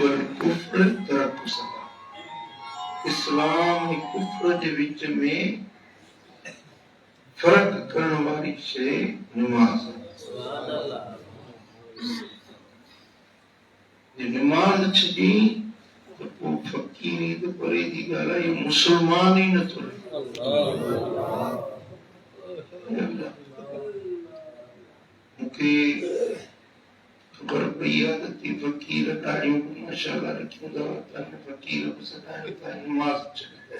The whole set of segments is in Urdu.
والکفر ترک سبا اسلام کفر دے وچ میں فرق کرن والی شے نماز ہے. جے نماز چھڈی تو کو فقیری تو پرے دی گل ہے یہ مسلمان ہی نہ تھے. مکھی خبر پئی آدتی فقیر داڑیوں کو ماشاءاللہ رکھوں دا ہوتا ہے فقیر کو سدائے ہوتا ہے نماز چھڈے.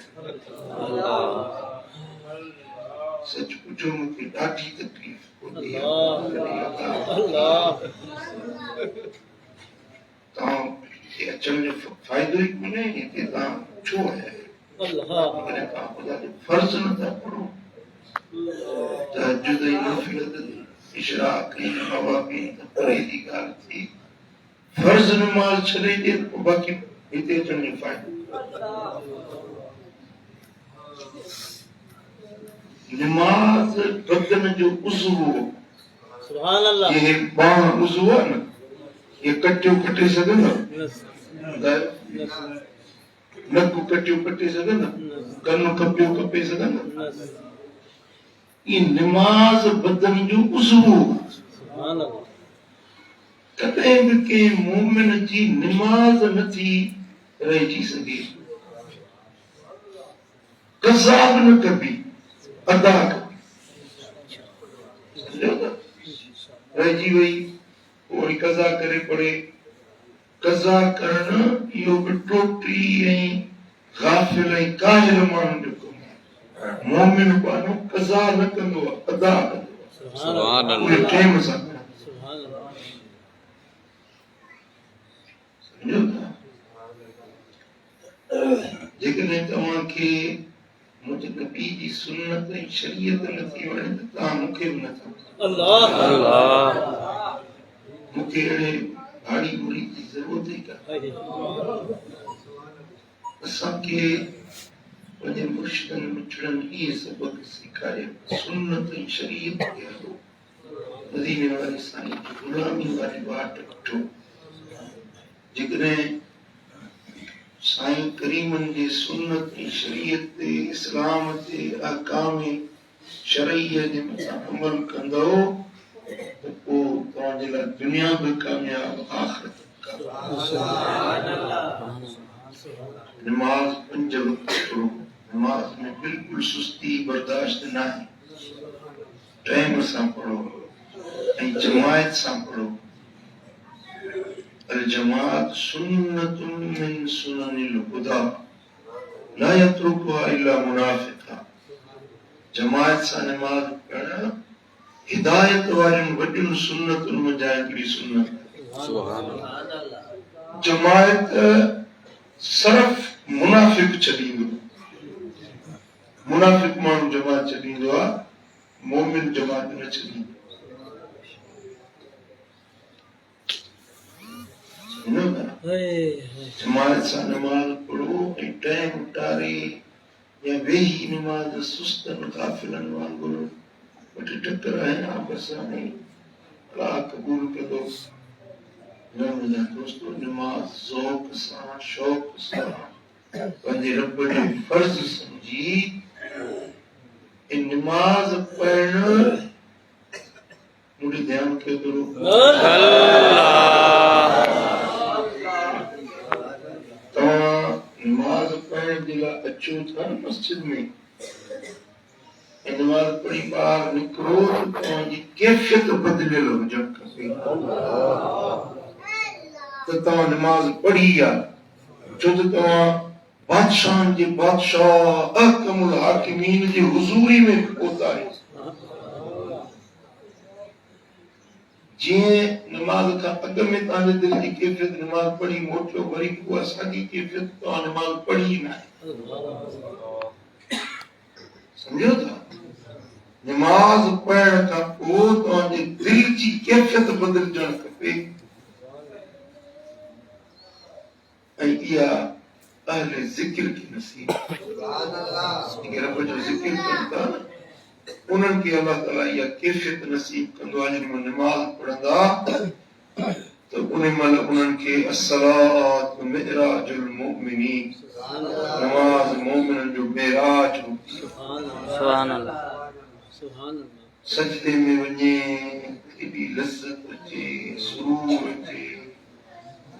سچ پوچھو مکھی ڈاڈھی تکلیف ہوتی ہے. تاں یہ اچھل جو فائدہ ہی کو نہیں ہے کہ تاں چھو ہے لیکن تاں خدا جو فرض نہ تھا پڑھو تہجد نفلت اشراق خوابی پریدی گال تھی فرض نماز چھلے دے تو باقی ہتے چنگے فائدہ. نماز بدن جو عضو سبحان اللہ یہ باں عضو ہے نا یہ کٹیو کٹے سکے نا نکو کٹیو کٹے سکے نا کنو کپیو کپے سکے نا یہ نماز بدن جو عضو سبحان اللہ. کتیں بھی کہ مومن جی نماز نہ تھی رہ جی سکے قضا نہ کبھی ادا کبھی سمجھو نا رہ جی وئی اور قضا کرے پڑے قضا کرنا یہ ٹوٹی ہیں غافل ہیں کاہل مان جو کم مومن بانو قضا نہ کندو ادا کندو سبحان اللہ پورے ٹائم سان سبحان اللہ. سمجھو نا لیکن تمہاں کے مجھے نبی دی سنت شریعت نہ تھی وڑے تا مکھے نہ تھا اللہ اللہ مکھے داڑھی بڑی کی ضرورت ہے کیا اساں کے وجہ مرشدن مچڑن یہ سبق سکھائے سنت شریعت کے ہو مدینے والی سائیں کی غلامی والی بات کٹو جگرے سائیں کریمن جی سنت شریعت اسلام تے احکام شرعیہ دے مطابق عمل کندو تو کو تواں جے دنیا بھی کامیاب آخرت نماز پنج وقت پڑھو نماز میں بالکل سستی برداشت نہ ہے ٹائم سان پڑھو جماعت سان پڑھو. الجماعت سنت من سنن الہدا لا یترکها الا منافقا. جماعت سا نماز پڑھنا ہدایت والن وڈن سنت المجاہدی سنت. سبحان اللہ. جماعت صرف منافق چلیندو منافق مان جماعت چلیندو مومن جماعت نہ چلیندو. جماعت سا نماز پڑھو ٹائم اٹاری یا وہی نماز سستن غافلن وانگل بٹی ٹکر ہے آپس نہیں اللہ قبول کر دو. دوستو نماز ذوق سان شوق سان پنجے رب نے فرض سمجھی ان نماز پڑھنا مجھے دھیان کے کرو نماز پڑھنے دلا اچھو تھا مسجد میں نماز پڑھی باہر نکلو تو جی کیفیت بدلے لو جب کسی تو نماز پڑھی یا جو تو بادشاہ جی بادشاہ احکم الحاکمین جی حضوری میں ہوتا ہے جی نماز کا اگر میں تانے دل کی کیفیت نماز پڑھی موٹو بری کو اسا کی کیفیت تو نماز پڑھی نہ ہے. سمجھو تھا نماز پڑھنے کا کو تو دل کی کیفیت بدل جان کپے اہل ذکر کی نصیب. اگر رب جو ذکر کرتا انہوں کی اللہ تعالیٰ یا کیفیت نصیب کندو آجن میں نماز پڑھندا تو انہیں مل انہن کے الصلاۃ معراج المؤمنین، نماز مومن جو معراج ہوتی ہے۔ سبحان اللہ سبحان اللہ۔ سجدے میں ونے کیڑی لذت اچے، سرور اچے،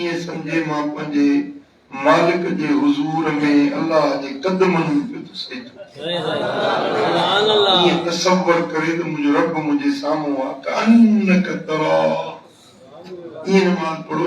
یہ سمجھے ماں پنجے مالک جے حضور میں اللہ جے قدمن میں تو سجدو۔ سبحان اللہ۔ یہ تصور کرے تو مجھے رب مجھے ساموں آ کانک ترا، یہ نماز پڑھو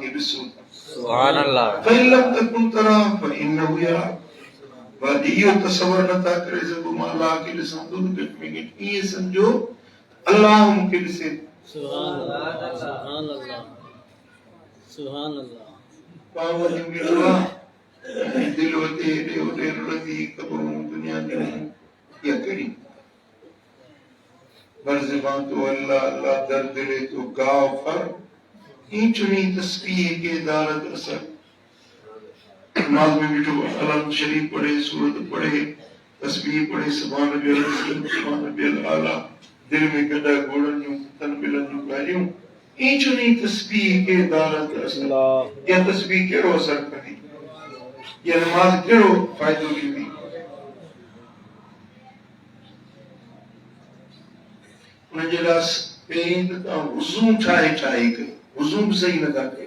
کے ڈسو۔ سبحان اللہ۔ فَإِن لَمْ تَكُنْ تَرَاهُ فَإِنَّهُ يَرَاكَ۔ بعد یہ تصور نہ تھا کرے سکو ماں اللہ کے ڈساں تو گھٹ میں گھٹ یہ سمجھو اللہ ممکن ڈسے۔ سبحان اللہ سبحان اللہ سبحان اللہ۔ پاو جنگی اللہ دل ہوتے دے ہوتے رضی قبروں دنیا دنوں یا کریم برزبان تو اللہ اللہ در دلے تو گاو فر این چنی تسبیح کے دارت اثر۔ نماز میں بیٹھو علم شریف پڑھے، سورت پڑھے، تسبیح پڑھے، سبحان ربی العظیم سبحان ربی الاعلیٰ، دل میں گڈا گھوڑن جو تن بلن جو گاریوں این چنی تسبیح کے دارت اثر۔ یا تسبیح کیڑو اثر کری، یا نماز کیڑو فائدو ڈیندی۔ ان جے لاس پہریں ته وضو ٺاهي ڪري، وضو به صحیح نٿا ڪري،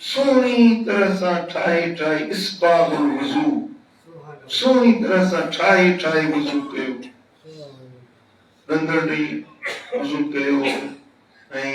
سوهڻي طرح سان ٺاهي اسباغ الوضو، سوهڻي طرح سان ٺاهي وضو ڪيو، ڏندر ڏي وضو ڪيو ۽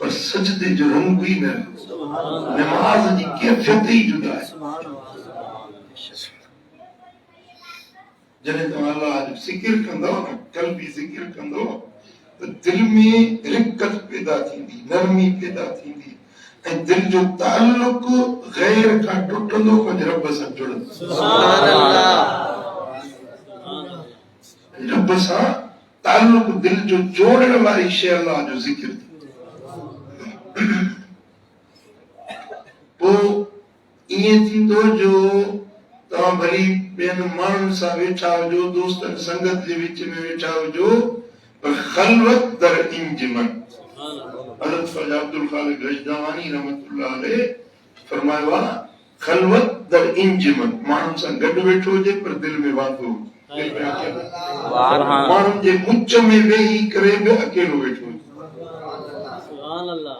پر سجدے جو رنگ بھی نہ نماز جی کیفیت ہی جدا ہے جنہیں تو اللہ ذکر کندو قلبی ذکر کندو تو دل میں رقت پیدا تھیندی نرمی پیدا تھیندی دل جو تعلق غیر کا ٹوٹندو پنج رب سان جڑندو سبحان اللہ رب سان تعلق دل جو جوڑنے والی شے اللہ جو ذکر تھی وہ یہ تھیندو جو تاں بھلی بین مان سا ویٹھا جو دوستن سنگت جے وچ میں ویٹھا جو خلوت در انجمن حضرت خواجہ عبدالخالق رشدوانی رحمت اللہ علیہ فرمایا خلوت در انجمن مان سا گڈ ویٹھو جے پر دل میں واندو دل میں اکیلا مان جے مچ میں وہی کرے بے اکیلو ویٹھو سبحان اللہ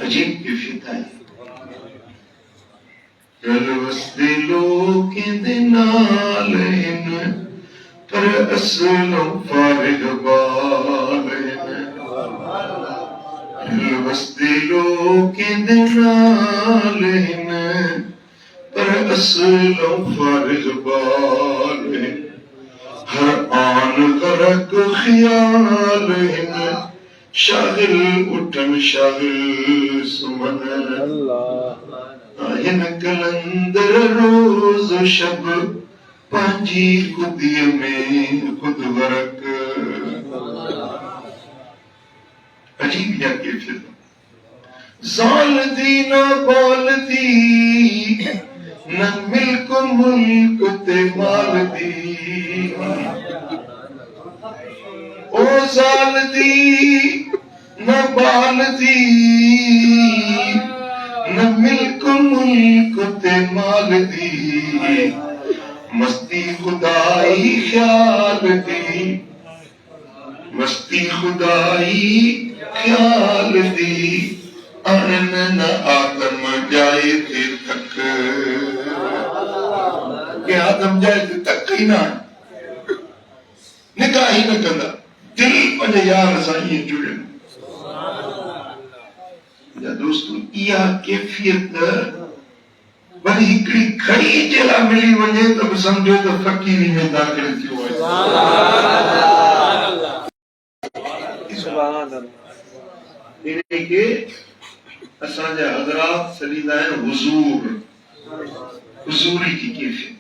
عجیب کیفیت ہے رلوس دلو کے دنال ان پر اصلوں فارغ بال رلوس دلو کے دنال ان پر اصلوں فارغ بال ہر آن غرق خیال ان شاغل اٹھن شاغل سمن ان کلندر روز و شب پانجی خودی میں خود غرق عجیب یا کیفیت زال دی نہ بال دی نہ ملک ملک تے مال دی او زال دی نہ بال دی نہ ملک ملک تے مال دی مستی خدائی خیال دی مستی خدائی خیال دی آن نہ آدم جائے تھے تک کہ آدم جائے تھے تک ہی نہ نکاح ہی نہ کندہ دل پنجے یار سائیں جڑے یا دوستو یہ کیفیت بھلی ہکڑی کھڑی جلا ملی وجے تب سمجھو تو فقیری میں داخل تھی ہوئے سبحان اللہ یہ کہ اساں جا حضرات سلیدہ ہیں حضور حضوری کی کیفیت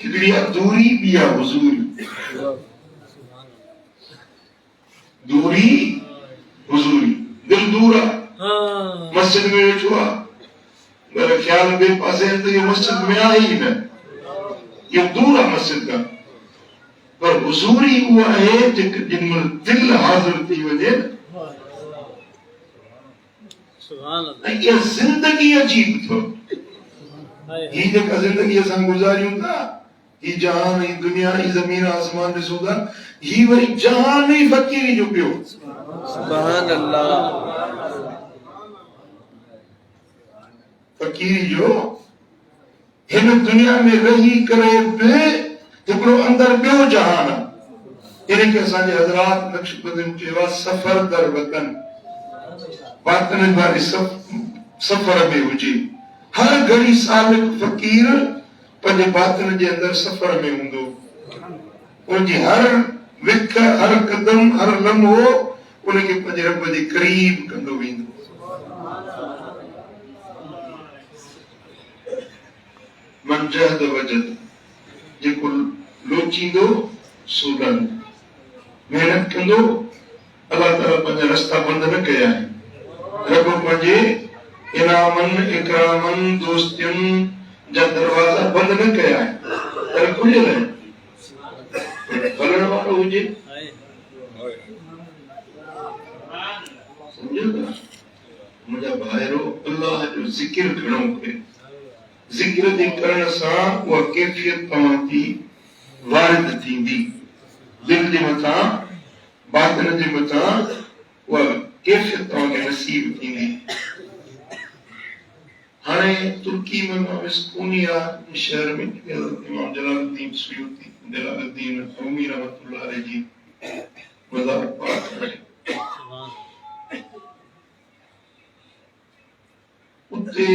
ہکڑی دوری بیا حضوری دوری حضوری دل دورا مسجد میں بیٹھوا میرا خیال بے پاسے ہیں تو یہ مسجد میں آئی نا یہ دورا مسجد کا پر حضوری ہوا ہے جن میں دل حاضر تھی وجہ سبحان اللہ یہ زندگی عجیب تھا یہ جگہ زندگی اساں گزاریوں تھا یہ جہان یہ دنیا یہ زمین آسمان میں سودا یہ وہی جہان نہیں فقیری جو پیو سبحان اللہ فقیری جو ہن دنیا میں رہی کرے پہ تکڑو اندر بیو جہانا یعنی کہ اساں حضرات نقش قدم کے بعد سفر در وطن باطن باری سفر میں ہوجی ہر گھڑی سالک فقیر پنجے باطن جے اندر سفر میں ہوندو ان جی ہر وکھ ہر قدم ہر لمحو انہیں کے پنجے رب جے قریب کندو ویندو من جہد وجد جے کو لوچیندو سولن محنت کندو اللہ تعالیٰ پنجے رستہ بند نہ کیا ہے رب پنجے انعامن اکرامن دوستین جا دروازہ بند نہ کیا ہے تر کھلے رہے بلن والا ہو جی سمجھو گا مجھا بھائرو اللہ جو ذکر کھڑوں کے ذکر دی کرن سا وہ کیفیت پماتی وارد تھیندی دل دی مطا باطن دی مطا وہ کیفیت پماتی نصیب تھیندی ہانے ترکی میں مسکونیا شہر میں امام جلال الدین سیوطی جلال الدین رومی رحمت اللہ علیہ جی مزار پاک ہے اتنے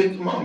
اہتمام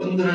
15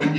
5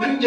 5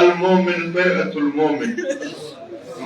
المؤمن بيعة المؤمن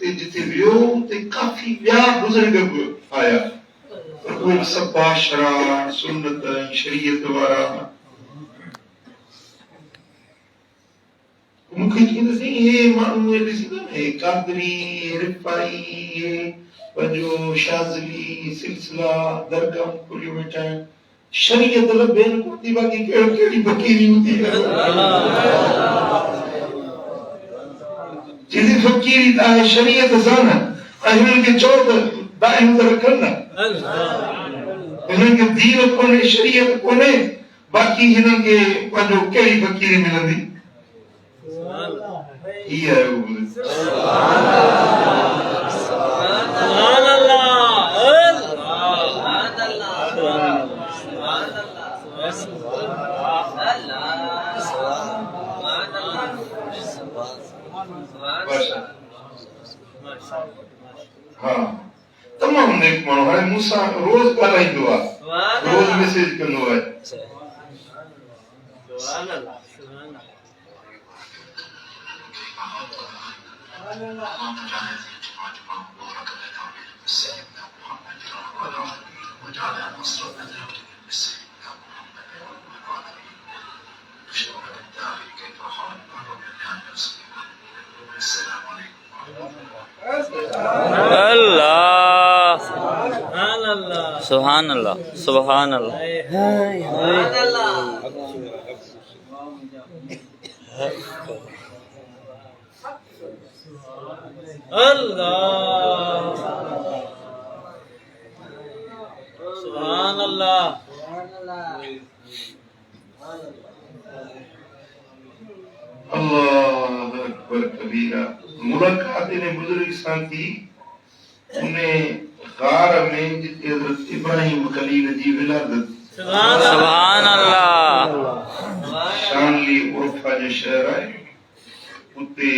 تے جتے ویو تے کافی بیا بزرگ آیا کوئی سبا شرع سنت شریعت وارا مکھے چیز سی یہ مانو یہ سی نا قادری رفائی پنجو شاذلی سلسلہ درگاہ کھلی وٹائیں شریعت لبین کوتی باقی کیڑی بکیری ہوتی ہے جیسی فقیری تا ہے شریعت زانا اہمن کے چوت دائم در کرنا انہوں کے دین کونے شریعت کونے باقی انہوں کے پنجو کیڑی بکیری ملن دی یہ ہے وہ سبحان اللہ ہاں تمام نیک مانو ہے موسیٰ روز پہلا ہی دعا روز میسیج کرنو ہے سبحان اللہ سبحان اللہ سبحان اللہ سبحان اللہ اللہ سبحان اللہ اللہ اکبر کبیرہ ملاقات نے بزرگ سان کی انہیں غار میں جتے حضرت ابراہیم خلیل جی ولادت سبحان اللہ شانلی عرفہ جو شہر آئے اتے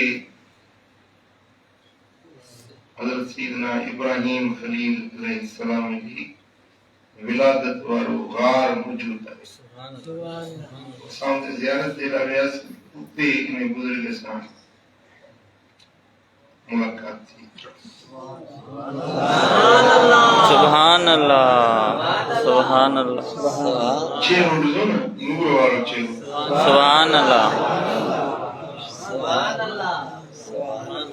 حضرت سیدنا ابراہیم خلیل علیہ السلام کی ولادت وارو غار موجود ہے سامنے زیارت دے رہا ریاض اتے انہیں بزرگ سان ملاقات تھی سبحان اللہ سبحان اللہ چیرو ڈزو نا نور والو چیرو سبحان اللہ سبحان اللہ سبحان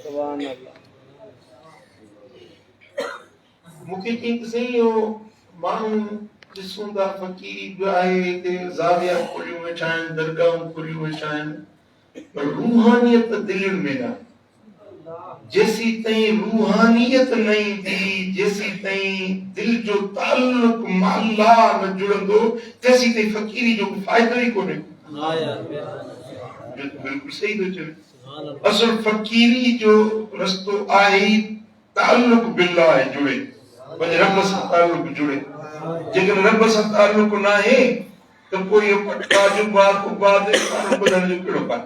سبحان اللہ مکھی چینک سے ہو مانو جسوں دا فقیری بھی آئے تے زاویہ کھولیوں میں چاہیں درگاہوں کھولیوں میں چاہیں پر روحانیت دل میں نہ جیسی تئیں روحانیت نہیں دی جیسی تئیں دل جو تعلق مع اللہ نہ جڑندو تیسی تئیں فقیری جو فائدہ ہی کونے بالکل صحیح تو چلے اصل فقیری جو رستو آئی تعلق باللہ ہے جڑے بجے رب سے تعلق جڑے لیکن رب سے تعلق نہ ہے تو کوئی پٹکا جو بات کو بات ہے بدن جو کڑو پا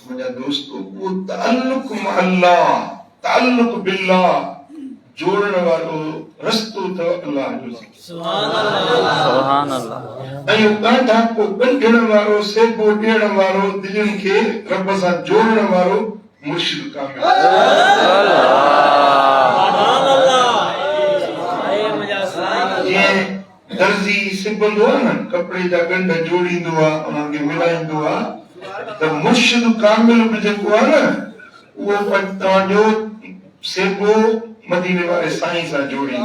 مجھا دوستو وہ تعلق مع اللہ تعلق باللہ جوڑنے والو رستو تو اللہ جو سکھ سبحان اللہ ایو کانٹا کو بنڈھن والو سیبو ڈیڑ والو دلن کے رب سے جوڑنے والو مرشد کامل یہ درزی سبل ہوا نا کپڑے جا گنڈا جوڑی دوا انہوں کے ملائیں دوا تو مرشد کامل بجے کو نا وہ پتہ جو سبو مدینے والے سائیں سا جوڑی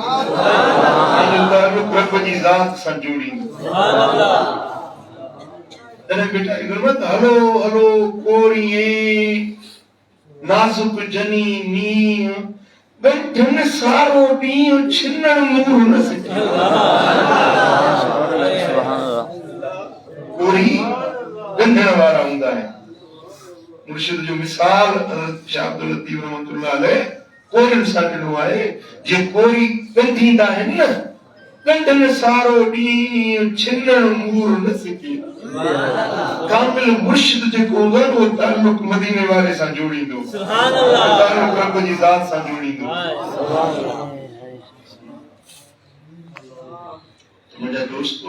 رب جی ذات سا جوڑی تنے بیٹا ادھر مت ہلو ہلو کوریے نازک جنی نی بیٹھن سارو ڈین چھنن نور نہ سکے سبحان اللہ کوری گنڈھن وارا ہوندا ہے مرشد جو مثال حضرت شاہ عبداللطیف رحمۃ اللہ علیہ کورن ساڈنو آئے جے کوری گنڈھیندا ہے نا گنڈھن سارو ڈین چھنن نور نہ سکے کامل مرشد جو کو گا وہ تعلق مدینے والے سا جوڑی دو سبحان اللہ تعلق رب جی ذات سا جوڑی دو مجھے دوستو